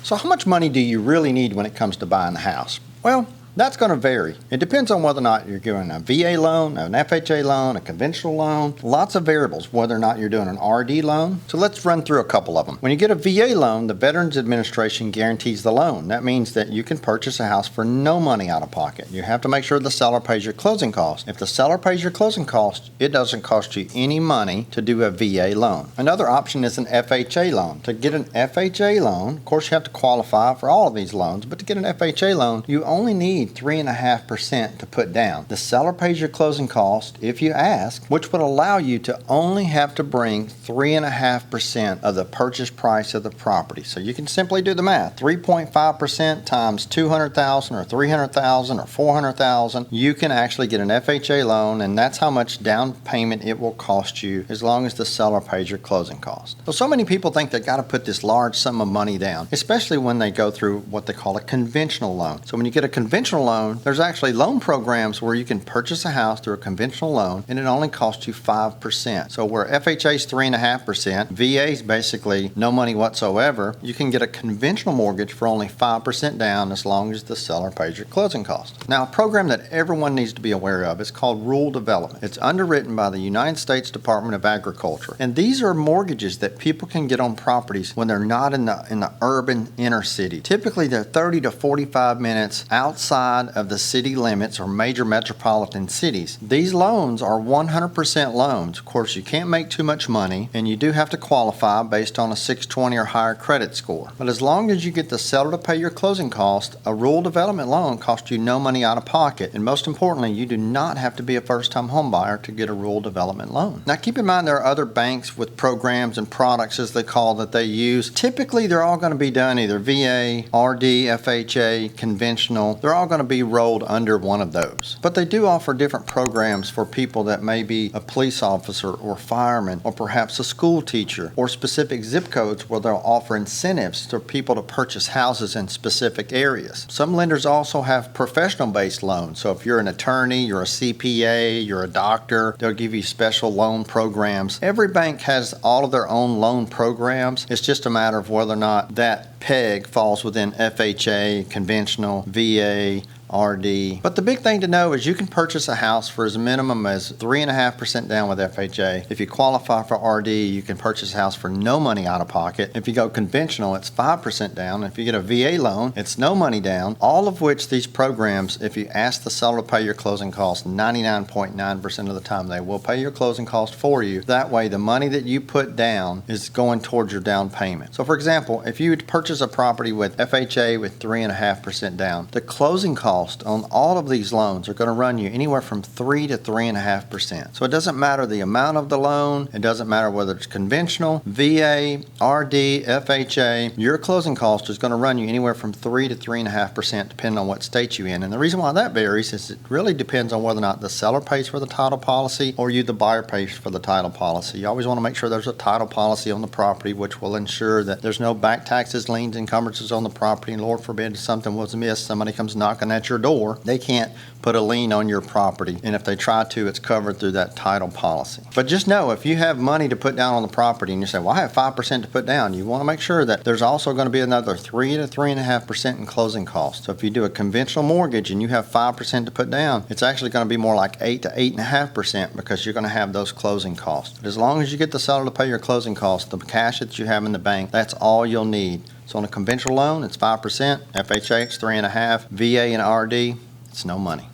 So how much money do you really need when it comes to buying a house? Well, that's going to vary. It depends on whether or not you're doing a VA loan, an FHA loan, a conventional loan. Lots of variables, whether or not you're doing an RD loan. So let's run through a couple of them. When you get a VA loan, the Veterans Administration guarantees the loan. That means that you can purchase a house for no money out of pocket. You have to make sure the seller pays your closing costs. If the seller pays your closing costs, it doesn't cost you any money to do a VA loan. Another option is an FHA loan. To get an FHA loan, of course you have to qualify for all of these loans, but to get an FHA loan, you only need 3.5% to put down. The seller pays your closing cost if you ask, which would allow you to only have to bring 3.5% of the purchase price of the property. So you can simply do the math. 3.5% times 200,000 or 300,000 or 400,000. You can actually get an FHA loan, and that's how much down payment it will cost you as long as the seller pays your closing cost. So many people think they've got to put this large sum of money down, especially when they go through what they call a conventional loan. So when you get a conventional loan, there's actually loan programs where you can purchase a house through a conventional loan and it only costs you 5%. So where FHA is 3.5%, VA is basically no money whatsoever, you can get a conventional mortgage for only 5% down as long as the seller pays your closing costs. Now, a program that everyone needs to be aware of is called Rural Development. It's underwritten by the United States Department of Agriculture. And these are mortgages that people can get on properties when they're not in the urban inner city. Typically, they're 30 to 45 minutes outside of the city limits or major metropolitan cities. These loans are 100% loans. Of course, you can't make too much money, and you do have to qualify based on a 620 or higher credit score. But as long as you get the seller to pay your closing cost, a rural development loan costs you no money out of pocket. And most importantly, you do not have to be a first-time home buyer to get a rural development loan. Now, keep in mind there are other banks with programs and products, as they call, that they use. Typically, they're all going to be done either VA, RD, FHA, conventional. They're all going to be rolled under one of those. But they do offer different programs for people that may be a police officer or fireman or perhaps a school teacher, or specific zip codes where they'll offer incentives to people to purchase houses in specific areas. Some lenders also have professional-based loans. So if you're an attorney, you're a CPA, you're a doctor, they'll give you special loan programs. Every bank has all of their own loan programs. It's just a matter of whether or not that peg falls within FHA, conventional, VA, RD. But the big thing to know is you can purchase a house for as minimum as 3.5% down with FHA. If you qualify for RD, you can purchase a house for no money out of pocket. If you go conventional, it's 5% down. If you get a VA loan, it's no money down. All of which these programs, if you ask the seller to pay your closing costs, 99.9% of the time they will pay your closing cost for you. That way, the money that you put down is going towards your down payment. So for example, if you would purchase a property with FHA with 3.5% down, the closing cost on all of these loans are going to run you anywhere from 3 to 3.5%. So it doesn't matter the amount of the loan. It doesn't matter whether it's conventional, VA, RD, FHA. Your closing cost is going to run you anywhere from 3 to 3.5% depending on what state you're in. And the reason why that varies is it really depends on whether or not the seller pays for the title policy or you, the buyer, pays for the title policy. You always want to make sure there's a title policy on the property, which will ensure that there's no back taxes, liens, encumbrances on the property. And Lord forbid something was amiss, somebody comes knocking at your door, they can't put a lien on your property, and if they try to, it's covered through that title policy. But just know, if you have money to put down on the property and you say, well, I have 5% to put down, you want to make sure that there's also going to be another 3 to 3.5% in closing costs. So if you do a conventional mortgage and you have 5% to put down, it's actually going to be more like 8 to 8.5% because you're going to have those closing costs. But as long as you get the seller to pay your closing costs, the cash that you have in the bank, that's all you'll need. So on a conventional loan, it's 5%, FHA, it's 3.5%, VA and RD, it's no money.